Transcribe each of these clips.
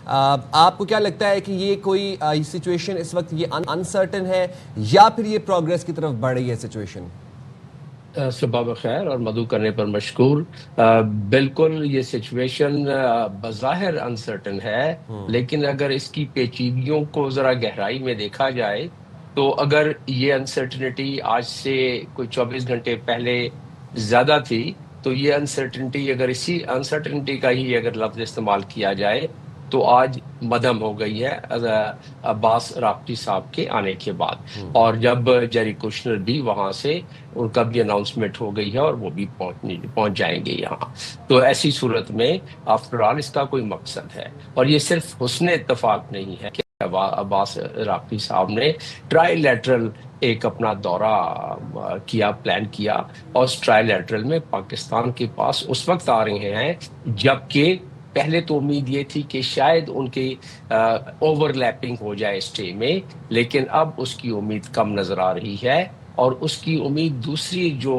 آپ کو کیا لگتا ہے کہ یہ کوئی سچویشن اس وقت یہ انسرٹن ہے یا پھر یہ پروگریس کی طرف بڑھ رہی ہے سچویشن؟ صبح بخیر اور مدعو کرنے پر مشکور. بالکل یہ سچویشن بظاہر انسرٹن ہے، لیکن اگر اس کی پیچیدگیوں کو ذرا گہرائی میں دیکھا جائے تو اگر یہ انسرٹنٹی آج سے کوئی 24 گھنٹے پہلے زیادہ تھی تو یہ انسرٹنٹی اگر اسی انسرٹنٹی کا ہی اگر لفظ استعمال کیا جائے تو آج مدھم ہو گئی ہے عباس راکٹی صاحب کے آنے کے بعد. اور جب جیری کوشنر بھی وہاں سے ان کا بھی اناؤنسمنٹ ہو گئی ہے اور وہ بھی پہنچ جائیں گے یہاں، تو ایسی صورت میں آفٹر آل اس کا کوئی مقصد ہے. اور یہ صرف حسن اتفاق نہیں ہے کہ عباس راکٹی صاحب نے ٹرائی لیٹرل ایک اپنا دورہ کیا، پلان کیا، اور اس ٹرائی لیٹرل میں پاکستان کے پاس اس وقت آ رہے ہیں جبکہ پہلے تو امید یہ تھی کہ شاید ان کی اوور لیپنگ ہو جائے اسٹے میں، لیکن اب اس کی امید کم نظر آ رہی ہے. اور اس کی امید دوسری جو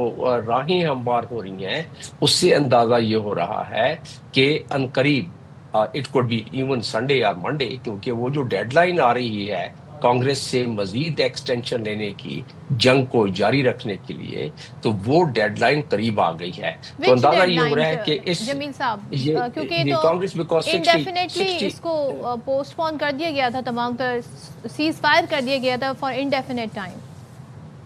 راہیں ہموار ہو رہی ہیں اس سے اندازہ یہ ہو رہا ہے کہ عنقریب it could be even Sunday یا منڈے، کیونکہ وہ جو ڈیڈ لائن آ رہی ہے کانگریس سے مزید ایکسٹینشن لینے کی، جنگ کو جاری رکھنے کے لیے، تو وہ ڈیڈ لائن قریب آ گئی ہے. تو اندازہ یہ ہو رہا ہے کہ اس جمیل صاحب، کیونکہ یہ تو کانگریس بیکاز انڈیفینیٹلی اس کو پوسٹ پون کر دیا گیا تھا، تمام تر سیز فائر کر دیا گیا تھا for indefinite time.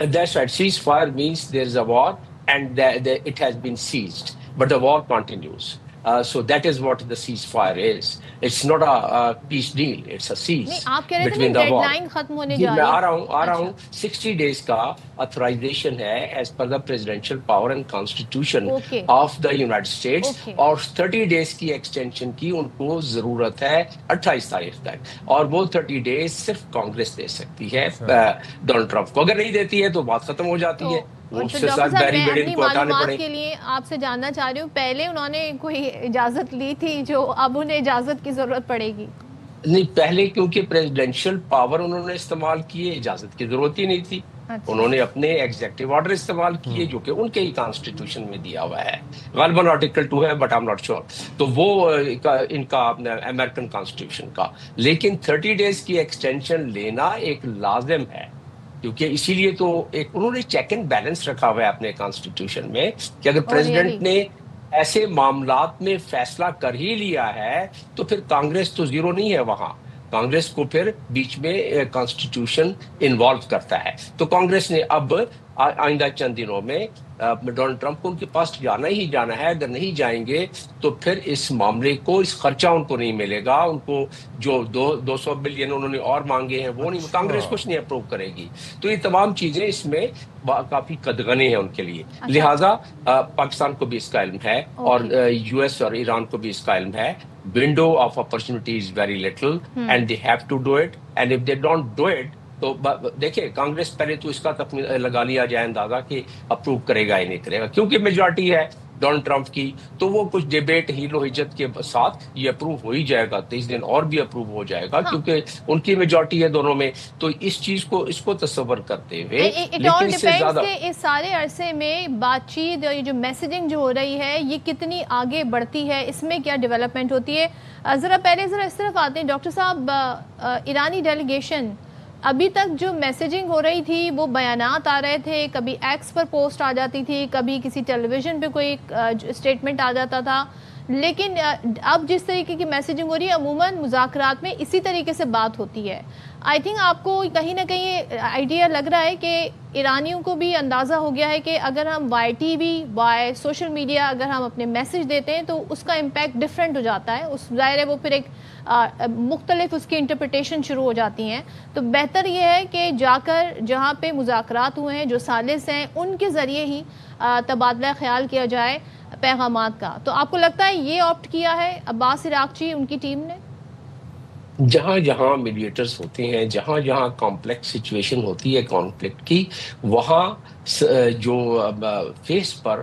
That's right. Ceasefire means there is a war and it has been seized, but the war continues. So that is what the ceasefire is. It's not a peace deal. It's a cease آپ کہہ رہے تھے between the dead war. Line ختم ہونے جی جا میں رہی آ رہا ہوں 60 days کا authorization ہے as per the presidential power and constitution of the United States. اور 30 days کی extension کی ان کو ضرورت ہے 28 تاریخ تک، اور وہ 30 days صرف کانگریس دے سکتی ہے ڈونلڈ ٹرمپ کو. اگر نہیں دیتی ہے تو بات ختم ہو جاتی ہے. ڈاکٹر صاحب، میں اپنی معلومات کے لیے آپ سے جاننا چاہ رہی ہوں، پہلے انہوں نے کوئی اجازت لی تھی جو اب انہیں اجازت کی ضرورت پڑے گی؟ نہیں، پہلے کیونکہ پریزیڈنشل پاور انہوں نے استعمال کیے، اجازت کی ضرورت ہی نہیں تھی. انہوں نے اپنے ایگزیکٹو آرڈر استعمال کیے جو کہ ان کے ہی کانسٹیٹیوشن میں دیا ہوا ہے، غالباً آرٹیکل 2 ہے but I am not sure, تو وہ ان کا امریکن کانسٹیٹیوشن کا. لیکن 30 days کی ایکسٹینشن لینا ایک لازم ہے، کیونکہ اسی لیے تو ایک انہوں نے چیک اینڈ بیلنس رکھا ہوا ہے اپنے کانسٹیٹیوشن میں کہ اگر پریزیڈنٹ نے ایسے معاملات میں فیصلہ کر ہی لیا ہے تو پھر کانگریس تو زیرو نہیں ہے وہاں. کانگریس کو پھر بیچ میں کانسٹیٹیوشن انوالو کرتا ہے. تو کانگریس نے اب آئندہ چند دنوں میں ڈونلڈ ٹرمپ کو ان کے پاس جانا ہی جانا ہے. اگر نہیں جائیں گے تو پھر اس معاملے کو، اس خرچہ ان کو نہیں ملے گا. ان کو جو 200 بلین انہوں نے اور مانگے ہیں وہ نہیں، کانگریس کچھ نہیں اپروو کرے گی. تو یہ تمام چیزیں اس میں کافی قدغنیں ہیں ان کے لیے. لہٰذا پاکستان کو بھی اس کا علم ہے اور یو ایس اور ایران کو بھی اس کا علم ہے. window of opportunity is very little and they have to do it, and if they don't do it تو دیکھیں کانگریس پہلے تو اس کا لگا لیا جائے اندازہ کہ اپروو کرے گا یا نہیں کرے گا، کیونکہ میجورٹی ہے ڈونلڈ ٹرمپ کی، تو وہ کچھ ڈیبیٹ ہیل و حجت کے ساتھ یہ اپروو ہو ہی جائے گا. 23 دن اور بھی اپروو ہو جائے گا کیونکہ ان کی میجورٹی ہے دونوں میں. تو اس چیز کو، اس کو تصور کرتے ہوئے، لیکن اس سے زیادہ اس سارے عرصے میں بات چیت، یہ جو میسیجنگ جو ہو رہی ہے یہ کتنی آگے بڑھتی ہے، اس میں کیا ڈیولپمنٹ ہوتی ہے؟ ذرا پہلے اس طرف آتے ہیں ڈاکٹر صاحب. ایرانی ڈیلیگیشن ابھی تک جو میسیجنگ ہو رہی تھی وہ بیانات آ رہے تھے، کبھی ایکس پر پوسٹ آ جاتی تھی، کبھی کسی ٹیلی ویژن پہ کوئی اسٹیٹمنٹ آ جاتا تھا، لیکن اب جس طریقے کی میسیجنگ ہو رہی ہے عموماً مذاکرات میں اسی طریقے سے بات ہوتی ہے. آئی تھنک آپ کو کہیں نہ کہیں آئیڈیا لگ رہا ہے کہ ایرانیوں کو بھی اندازہ ہو گیا ہے کہ اگر ہم via T V, via social media اگر ہم اپنے میسج دیتے ہیں تو اس کا امپیکٹ ڈفرینٹ ہو جاتا ہے. اس ظاہر ہے وہ پھر ایک مختلف اس کی انٹرپریٹیشن شروع ہو جاتی ہیں. تو بہتر یہ ہے کہ جا کر جہاں پہ مذاکرات ہوئے ہیں، جو ثالث ہیں، ان کے ذریعے ہی تبادلہ خیال کیا جائے پیغامات کا. تو آپ کو لگتا ہے یہ آپٹ کیا ہے عباس عراقچی ان کی ٹیم نے؟ جہاں جہاں میڈیٹرز ہوتے ہیں، جہاں جہاں کمپلیکس سچویشن ہوتی ہے کانفلکٹ کی، وہاں جو فیس پر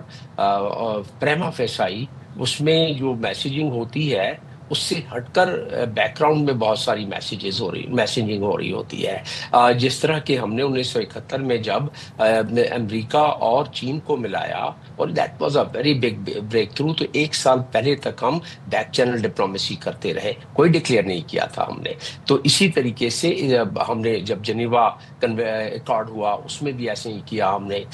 پریما فیسائی اس میں جو میسیجنگ ہوتی ہے اس سے ہٹ کر بیک گراؤنڈ میں بہت ساری میسیجنگ ہو رہی ہوتی ہے. جس طرح کہ ہم نے 1971 میں جب امریکہ اور چین کو ملایا اور that was a very big break through, تو 1 سال پہلے تک ہم بیک چینل ڈپلومیسی کرتے رہے, کوئی ڈکلیئر نہیں کیا تھا ہم نے. تو اسی طریقے سے ہم نے جب جنیوا ایکارڈ ہوا اس میں بھی ایسے ہی کیا ہم نے.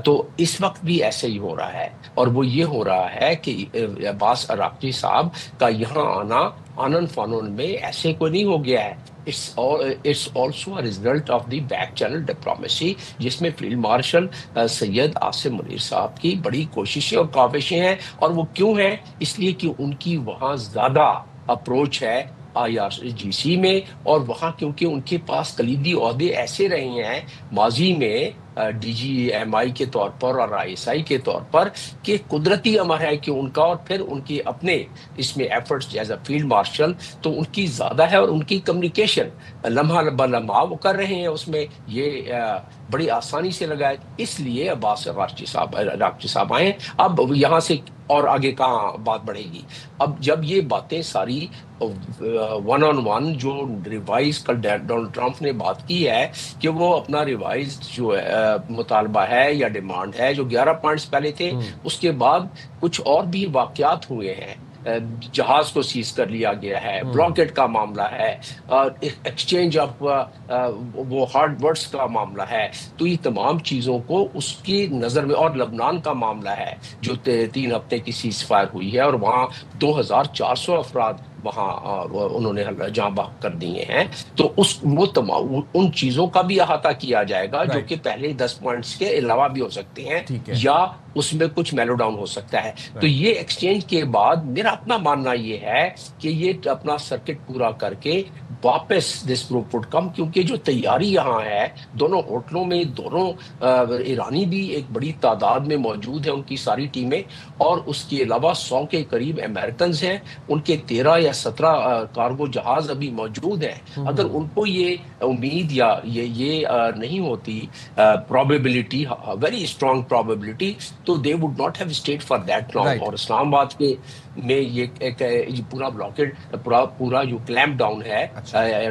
تو اس وقت بھی ایسے ہی ہو رہا ہے, اور وہ یہ ہو رہا ہے کہ عباس عراقچی صاحب کا یہاں آنا آنن فانون میں ایسے کوئی نہیں ہو گیا ہے. It's also a result of the back channel diplomacy, جس میں فیلڈ مارشل سید عاصم منیر صاحب کی بڑی کوششیں اور کاوشیں ہیں. اور وہ کیوں ہیں؟ اس لیے کہ ان کی وہاں زیادہ اپروچ ہے IRGC میں, اور وہاں کیونکہ ان کے پاس کلیدی عہدے ایسے رہے ہیں ماضی میں DGMI کے طور پر اور ISI کے طور پر, کہ قدرتی امر ہے کہ ان کا, اور پھر ان کے اپنے اس میں efforts as a field marshal تو ان کی زیادہ ہے, اور ان کی کمیونیکیشن لمحہ بلمحہ وہ کر رہے ہیں اس میں, یہ بڑی آسانی سے لگائے. اس لیے عباس عراقچی صاحب آئے. اب یہاں سے اور آگے کہاں بات بڑھے گی؟ اب جب یہ باتیں ساری 1-on-1 جو ریوائز کل ڈونلڈ ٹرمپ نے بات کی ہے کہ وہ اپنا ریوائز جو مطالبہ ہے یا ڈیمانڈ ہے جو 11 پوائنٹس پہلے تھے, اس کے بعد کچھ اور بھی واقعات ہوئے ہیں, جہاز کو سیز کر لیا گیا ہے, بلاکیٹ کا معاملہ ہے, ایکسچینج آف وہ ہارڈ ورڈز کا معاملہ ہے. تو یہ تمام چیزوں کو اس کی نظر میں, اور لبنان کا معاملہ ہے جو 3 ہفتے کی سیز فائر ہوئی ہے, اور وہاں 2400 افراد وہاں انہوں نے جاں بحق کر دیے ہیں. تو وہ تمام ان چیزوں کا بھی احاطہ کیا جائے گا جو کہ پہلے 10 پوائنٹس کے علاوہ بھی ہو سکتے ہیں, یا اس میں کچھ میلو ڈاؤن ہو سکتا ہے. تو یہ ایکسچینج کے بعد میرا اپنا ماننا یہ ہے کہ یہ اپنا سرکٹ پورا کر کے واپس دس گروپ وڈ کم, کیونکہ جو تیاری یہاں ہے دونوں ہوٹلوں میں, دونوں ایرانی بھی ایک بڑی تعداد میں موجود ہیں, ان کی ساری ٹیمیں, اور اس کے علاوہ 100 کے قریب امریکنز ہیں, ان کے 13 یا 17 کارگو جہاز ابھی موجود ہیں. اگر ان کو یہ امید یا یہ نہیں ہوتی پروبیبلٹی, ویری اسٹرانگ پروبیبلٹی, تو they would not have stayed for that long. اور اسلام آباد کے میں یہ پورا بلاکڈ, پورا جو کلیمپ ڈاؤن ہے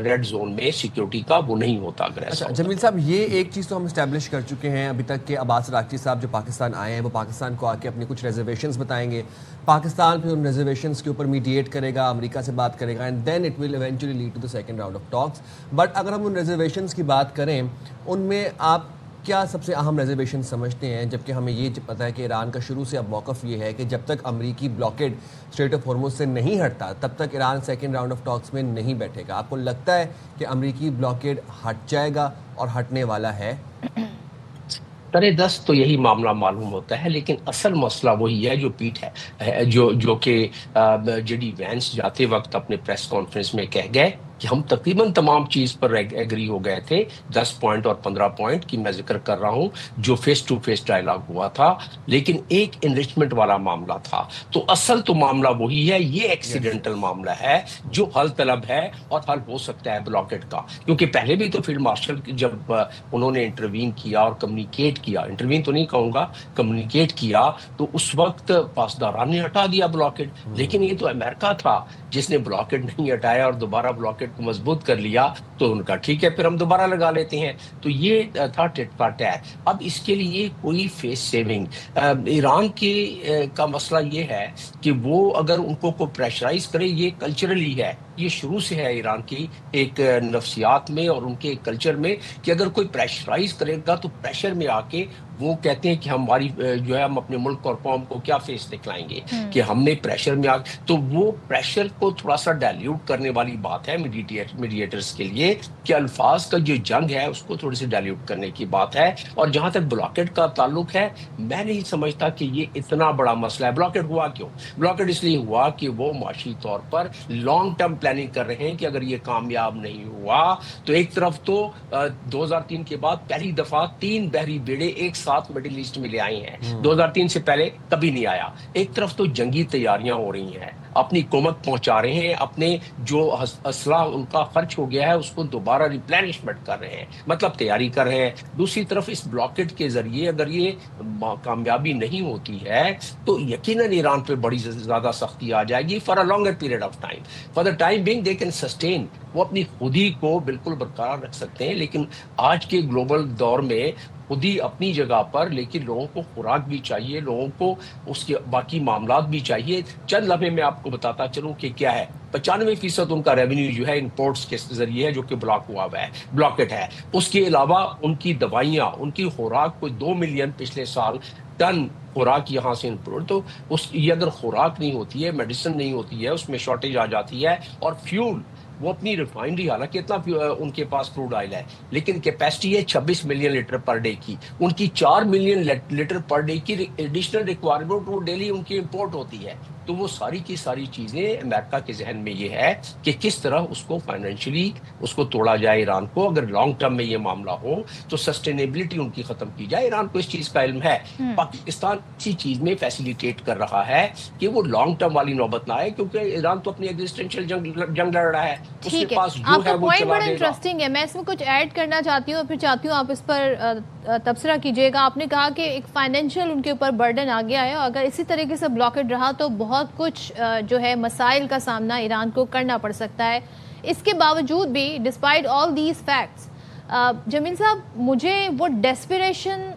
ریڈ زون میں سیکیورٹی کا, وہ نہیں ہوتا. اچھا جمیل صاحب, یہ ایک چیز تو ہم اسٹیبلش کر چکے ہیں ابھی تک کہ عباس عراقچی صاحب جو پاکستان آئے ہیں وہ پاکستان کو آ کے اپنی کچھ ریزرویشنز بتائیں گے, پاکستان پھر ان ریزرویشنز کے اوپر میڈیٹ کرے گا, امریکہ سے بات کرے گا, and then it will eventually lead to the second round of talks. But اگر ہم ان ریزرویشنز کی بات کریں, ان میں آپ کیا سب سے اہم ریزرویشن سمجھتے ہیں؟ جبکہ ہمیں یہ پتہ ہے کہ ایران کا شروع سے اب موقف یہ ہے کہ جب تک امریکی بلاکیڈ اسٹریٹ آف ہارمز سے نہیں ہٹتا تب تک ایران سیکنڈ راؤنڈ آف ٹاکس میں نہیں بیٹھے گا. آپ کو لگتا ہے کہ امریکی بلاکیڈ ہٹ جائے گا اور ہٹنے والا ہے؟ سر دست تو یہی معاملہ معلوم ہوتا ہے, لیکن اصل مسئلہ وہی ہے جو پیٹ ہے, جو کہ جے ڈی وینس جاتے وقت اپنے پریس کانفرنس میں کہہ گئے کہ ہم تقریباً تمام چیز پر ایگری ہو گئے تھے. 10 پوائنٹ اور 15 پوائنٹ کی میں ذکر کر رہا ہوں جو فیس ٹو فیس ڈائلاگ ہوا تھا, لیکن ایک انریچمنٹ والا معاملہ تھا. تو اصل تو معاملہ وہی ہے, یہ ایکسیڈنٹل معاملہ ہے جو حل طلب ہے اور حل ہو سکتا ہے بلاکیٹ کا. کیونکہ پہلے بھی تو فیلڈ مارشل جب انہوں نے انٹروین کیا اور کمیونیکیٹ کیا, انٹروین تو نہیں کہوں گا, کمیونیکیٹ کیا, تو اس وقت پاسداران نے ہٹا دیا بلاکیٹ. لیکن یہ تو امریکہ تھا جس نے بلاکیٹ نہیں ہٹایا اور دوبارہ بلاکیٹ کو مضبوط کر لیا. تو ان کا ٹھیک ہے, پھر ہم دوبارہ لگا لیتے ہیں. تو یہ تھا ٹٹ فار ٹیٹ. اب اس کے لیے کوئی فیس سیونگ, ایران کے کا مسئلہ یہ ہے کہ وہ اگر ان کو پریشرائز کرے, یہ کلچرلی ہے, یہ شروع سے ہے ایران کی ایک نفسیات میں اور ان کے کلچر میں, کہ اگر کوئی پریشرائز کرے گا تو پریشر میں آ کے وہ کہتے ہیں کہ ہماری جو ہے ہم اپنے ملک اور قوم کو کیا فیس دکھلائیں گے کہ ہم نے پریشر میں تو وہ پریشر کو تھوڑا سا ڈائلیوٹ کرنے والی بات ہے میڈیٹرز کے لیے, کہ الفاظ کا جو جنگ ہے اس کو تھوڑی سی ڈائلیوٹ کرنے کی بات ہے. اور جہاں تک بلاکیٹ کا تعلق ہے, میں نہیں سمجھتا کہ یہ اتنا بڑا مسئلہ ہے. بلاکیٹ ہوا کیوں؟ بلاکیٹ اس لیے ہوا کہ وہ معاشی طور پر لانگ ٹرم پلاننگ کر رہے ہیں کہ اگر یہ کامیاب نہیں ہوا تو ایک طرف تو 2003 کے بعد پہلی دفعہ 3 بحری بیڑے ایک ساتھ مڈل ایسٹ میں لے آئی ہیں, 2003 سے پہلے کبھی نہیں آیا. ایک طرف تو جنگی تیاریاں ہو رہی ہیں, اپنی کومک پہنچا رہے ہیں, اپنے جو اسلحہ ان کا خرچ ہو گیا ہے اس کو دوبارہ ریپلینشمنٹ کر رہے ہیں, مطلب تیاری کر رہے ہیں. دوسری طرف اس بلاکٹ کے ذریعے اگر یہ کامیابی نہیں ہوتی ہے تو یقیناً ایران پہ بڑی زیادہ سختی آ جائے گی for a longer period of time. For the time being they can sustain, وہ اپنی خودی کو بالکل برقرار رکھ سکتے ہیں, لیکن آج کے گلوبل دور میں خودی اپنی جگہ پر, لیکن لوگوں کو خوراک بھی چاہیے, لوگوں کو اس کے باقی معاملات بھی چاہیے. چند لمحے میں آپ کو بتاتا چلوں کہ کیا ہے. 95% ان کا ریونیو جو ہے امپورٹس کے ذریعے ہے جو کہ بلاک ہوا ہوا ہے, بلاکٹ ہے. اس کے علاوہ ان کی دوائیاں, ان کی خوراک, کوئی 2 ملین پچھلے سال ٹن خوراک یہاں سے امپورٹ. تو یہ اگر خوراک نہیں ہوتی ہے, میڈیسن نہیں ہوتی ہے, اس میں شارٹیج آ جاتی ہے. اور فیول, وہ اپنی ریفائنری, حالانکہ اتنا ان کے پاس کروڈ آئل ہے لیکن کیپیسٹی ہے 26 ملین لیٹر پر ڈے کی. ان کی 4 ملین لیٹر پر ڈے کی ایڈیشنل ریکوائرمنٹ وہ ڈیلی ان کی امپورٹ ہوتی ہے. تو وہ ساری کی ساری چیزیں امریکہ کے ذہن میں یہ ہے کہ کس طرح اس کو فائنینشلی اس کو توڑا جائے ایران کو. اگر لانگ ٹرم میں یہ معاملہ ہو تو سسٹینیبلٹی ان کی ختم کی جائے. ایران کو اس چیز کا علم ہے. پاکستان اسی چیز میں فیسیلیٹیٹ کر رہا ہے کہ وہ لانگ ٹرم والی نوبت نہ آئے, کیونکہ ایران تو اپنی ایگزسٹینشیل جنگ لڑ رہا ہے. ٹھیک ہے, آپ کا پوائنٹ بڑا انٹرسٹنگ ہے, میں اس میں کچھ ایڈ کرنا چاہتی ہوں اور پھر چاہتی ہوں آپ اس پر تبصرہ کیجیے گا. آپ نے کہا کہ ایک فائنینشیل ان کے اوپر برڈن آ گیا ہے, اور اگر اسی طریقے سے بلاکڈ رہا تو بہت کچھ جو ہے مسائل کا سامنا ایران کو کرنا پڑ سکتا ہے. اس کے باوجود بھی ڈسپائٹ آل دیز فیکٹس, جمیل صاحب, مجھے وہ ڈیسپریشن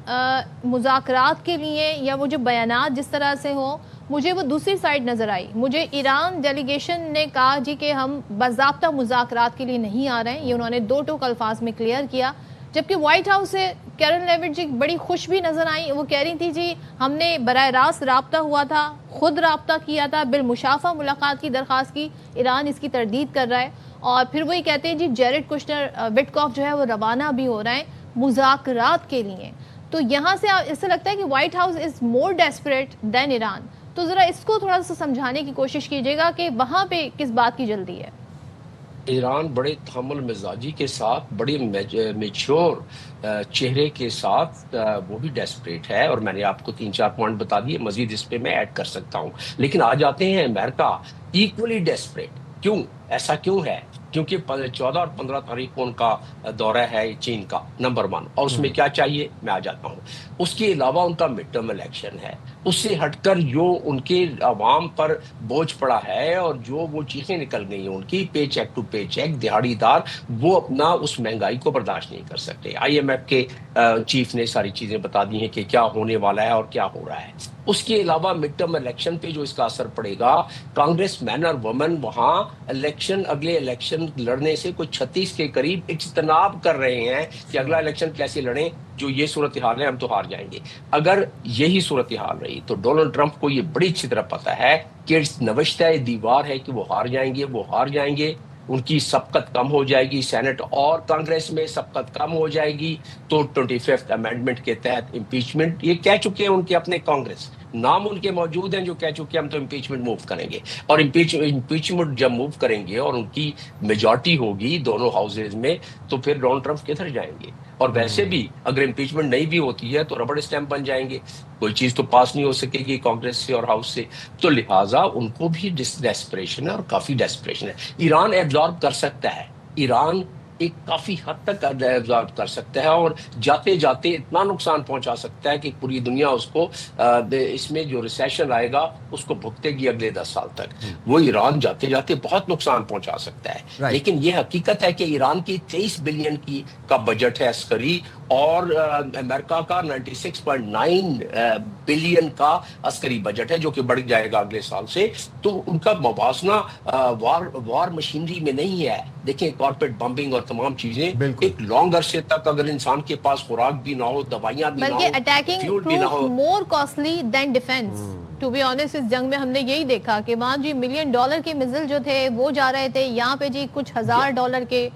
مذاکرات کے لیے یا وہ جو بیانات جس طرح سے ہوں, مجھے وہ دوسری سائڈ نظر آئی. مجھے ایران ڈیلیگیشن نے کہا جی کہ ہم باضابطہ مذاکرات کے لیے نہیں آ رہے ہیں, یہ انہوں نے 2 ٹوک الفاظ میں کلیئر کیا. جبکہ وائٹ ہاؤس سے کیرن لیوٹ جی بڑی خوش بھی نظر آئیں, وہ کہہ رہی تھی جی ہم نے براہ راست رابطہ ہوا تھا, خود رابطہ کیا تھا, بالمشافہ ملاقات کی درخواست کی, ایران اس کی تردید کر رہا ہے. اور پھر وہی کہتے ہیں جی جیرڈ کشنر وٹکاف جو ہے وہ روانہ بھی ہو رہے ہیں مذاکرات کے لیے. تو یہاں سے ایسا لگتا ہے کہ White House is more desperate than Iran. تو ذرا اس کو تھوڑا سا سمجھانے کی کوشش کیجیے گا کہ وہاں پہ کس بات کی جلدی ہے. ایران بڑے تحمل مزاجی کے ساتھ, بڑے میچور چہرے کے ساتھ وہ بھی ڈیسپریٹ ہے, اور میں نے آپ کو 3-4 پوائنٹ بتا دیے, مزید اس پہ میں ایڈ کر سکتا ہوں. لیکن آ جاتے ہیں امریکہ ایکولی ڈیسپریٹ. کیوں, ایسا کیوں ہے؟ کیونکہ 14 اور 15 تاریخ کو ان کا دورہ ہے چین کا, نمبر 1, اور اس میں کیا چاہیے میں آ جاتا ہوں. اس کے علاوہ ان کا مڈ ٹرم الیکشن ہے. اس سے ہٹ کر جو ان کے عوام پر بوجھ پڑا ہے اور جو وہ چیخیں نکل گئی ہیں ان کی, پے چیک ٹو پے چیک, دہاڑی دار, وہ اپنا اس مہنگائی کو برداشت نہیں کر سکتے. IMF کے چیف نے ساری چیزیں بتا دی ہیں کہ کیا ہونے والا ہے اور کیا ہو رہا ہے. اس کے علاوہ مڈ ٹرم الیکشن پہ جو اس کا اثر پڑے گا, کانگریس مین اور وومن وہاں اگلے الیکشن لڑنے سے کوئی 36 کے قریب اجتناب کر رہے ہیں کہ اگلا الیکشن کیسے لڑیں, جو یہ صورتحال ہے ہم تو ہار جائیں گے. اگر یہی صورتحال رہی تو ڈونلڈ ٹرمپ کو یہ بڑی اچھی طرح پتہ ہے کہ نوشتہ دیوار ہے کہ وہ ہار جائیں گے. ان کی سبقت کم ہو جائے گی, سینٹ اور کانگریس میں سبقت کم ہو جائے گی. تو 25th امینڈمنٹ کے تحت امپیچمنٹ, یہ کہہ چکے ہیں ان کے اپنے کانگریس, نام ان کے موجود ہیں جو کہہ چکے ہیں ہم تو امپیچمنٹ موو کریں گے. اور امپیچمنٹ جب موو کریں گے اور ان کی میجورٹی ہوگی دونوں ہاؤسز میں, تو پھر ڈونلڈ ٹرمپ کدھر جائیں گے. اور ویسے بھی اگر امپیچمنٹ نہیں بھی ہوتی ہے تو ربڑ اسٹیمپ بن جائیں گے, کوئی چیز تو پاس نہیں ہو سکے گی کانگریس سے اور ہاؤس سے. تو لہٰذا ان کو بھی ڈیسپریشن ہے, اور کافی ڈیسپریشن ہے. ایران ایبزارب کر سکتا ہے, ایران ایک کافی حد تک ایبزارب کر سکتا ہے, اور جاتے جاتے اتنا نقصان پہنچا سکتا ہے کہ پوری دنیا اس کو اس میں جو ریسیشن آئے گا اس کو بھگتے گی اگلے 10 سال تک. وہ ایران جاتے جاتے بہت نقصان پہنچا سکتا ہے. لیکن یہ حقیقت ہے کہ ایران کی 23 بلین کا بجٹ ہے عسکری, اور امریکہ کا 96.9 بلین کا عسکری بجٹ ہے جو کہ بڑھ جائے گا اگلے سال سے. تو ان کا موازنہ وار مشینری میں نہیں ہے. دیکھیں کارپیٹ بمبنگ اور تمام چیزیں ایک لانگ عرصے تک اگر انسان کے پاس خوراک بھی نہ ہو, دوائیاں بھی نہ ہو, بلکہ attacking proof more costly than defence. To be honest اس جنگ میں ہم نے یہی دیکھا کہ وہاں جی $1 ملین کے میزل جو تھے وہ جا رہے تھے, یہاں پہ جی کچھ $1000 کے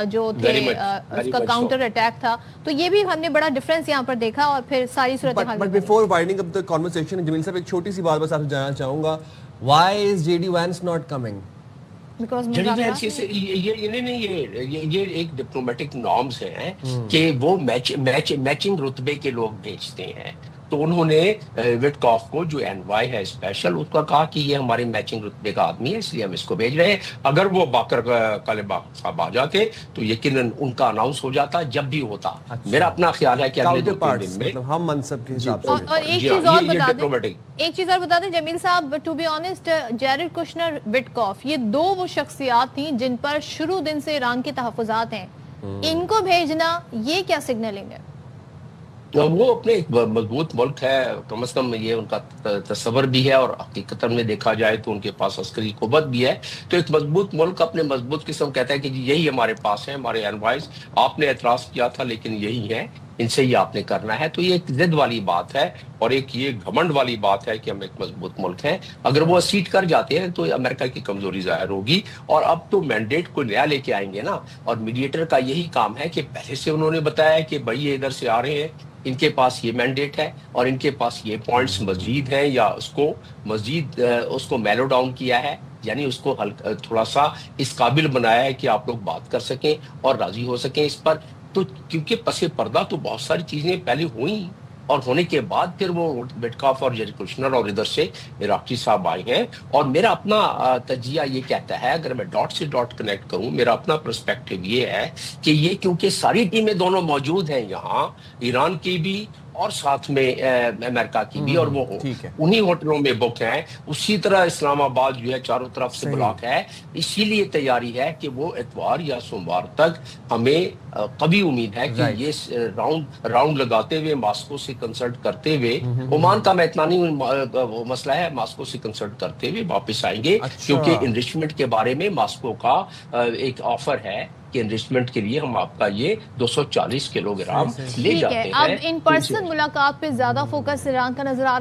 جو تھے اس کا کاؤنٹر اٹیک تھا. تو یہ بھی ہم نے بڑا ڈیفرنس یہاں پر دیکھا. اور پھر ساری صورتحال but before winding up the conversation, Jameel صاحب ایک چھوٹی سی بات بس آپ سے جاننا چاہوں گا, why is JD Vance not coming? یہ ایک ڈپلومیٹک نارمز ہیں کہ وہ میچنگ رتبے کے لوگ بھیجتے ہیں. تو انہوں نے وٹکاف کو جو NY ہے اسپیشل اس کا کہا کہ یہ ہماری میچنگ رتبے کا آدمی ہے، اس لیے ہم اس کو بھیج رہے ہیں. اگر وہ باقر کالباغ صاحب آ جاتے تو یقیناً ان کا اناؤنس ہو جاتا جب بھی ہوتا. میرا اپنا خیال ہے کہ اگلے 2-3 دن میں ہم منصب کے حساب سے. اور ایک چیز اور بتا دیں جمیل صاحب، to be honest, Jared Kushner, Witkoff, یہ دو وہ شخصیات تھیں جن پر شروع دن سے ایران کے تحفظات ہیں. ان کو بھیجنا یہ کیا سگنلنگ ہے؟ وہ اپنے ایک مضبوط ملک ہے، کم از کم یہ ان کا تصور بھی ہے، اور حقیقت میں دیکھا جائے تو ان کے پاس عسکری قوت بھی ہے. تو ایک مضبوط ملک اپنے مضبوط قسم کہتا ہے کہ جی یہی ہمارے پاس ہے، ہمارے انوائز، آپ نے اعتراض کیا تھا لیکن یہی ہے، ان سے یہ آپ نے کرنا ہے. تو یہ ایک ضد والی بات ہے اور ایک یہ گھمنڈ والی بات ہے کہ ہم ایک مضبوط ملک ہیں. اگر وہ سیٹ کر جاتے ہیں تو امریکہ کی کمزوری ظاہر ہوگی. اور اب تو مینڈیٹ کو نیا لے کے آئیں گے نا، اور میڈیٹر کا یہی کام ہے کہ پہلے سے انہوں نے بتایا کہ بھائی یہ ادھر سے آ رہے ہیں، ان کے پاس یہ مینڈیٹ ہے اور ان کے پاس یہ پوائنٹس مزید ہیں، یا اس کو مزید اس کو میلو ڈاؤن کیا ہے، یعنی اس کو تھوڑا سا اس قابل بنایا ہے کہ آپ لوگ بات کر سکیں اور راضی ہو سکیں اس پر. تو کیونکہ پس پردہ تو بہت ساری چیزیں پہلے ہوئیں، اور ہونے کے بعد پھر وہ وٹکاف اور جیرڈ کشنر اور ادھر سے عراقچی صاحب آئے ہیں. اور میرا اپنا تجزیہ یہ کہتا ہے، اگر میں ڈاٹ سے ڈاٹ کنیکٹ کروں، میرا اپنا پرسپیکٹیو یہ ہے کہ یہ کیونکہ ساری ٹیمیں دونوں موجود ہیں یہاں، ایران کی بھی اور ساتھ میں امریکہ کی بھی، اور وہ انہی ہوٹلوں میں بک ہیں. اسی طرح اسلام آباد جو ہے چاروں طرف سے بلاک ہے، اسی لیے تیاری ہے کہ وہ اتوار یا سوموار تک ہمیں قوی امید ہے کہ یہ راؤنڈ لگاتے ہوئے، ماسکو سے کنسلٹ کرتے ہوئے، عمان کا میں اتنا نہیں وہ مسئلہ ہے، ماسکو سے کنسلٹ کرتے ہوئے واپس آئیں گے. کیونکہ انریچمنٹ کے بارے میں ماسکو کا ایک آفر ہے کہ انریچمنٹ کے لیے ہم آپ کا یہ 240 کلو گرام لے جاتے ہیں. اب ان پرسن ملاقات پہ زیادہ فوکس ایران کا نظر آ رہا ہے.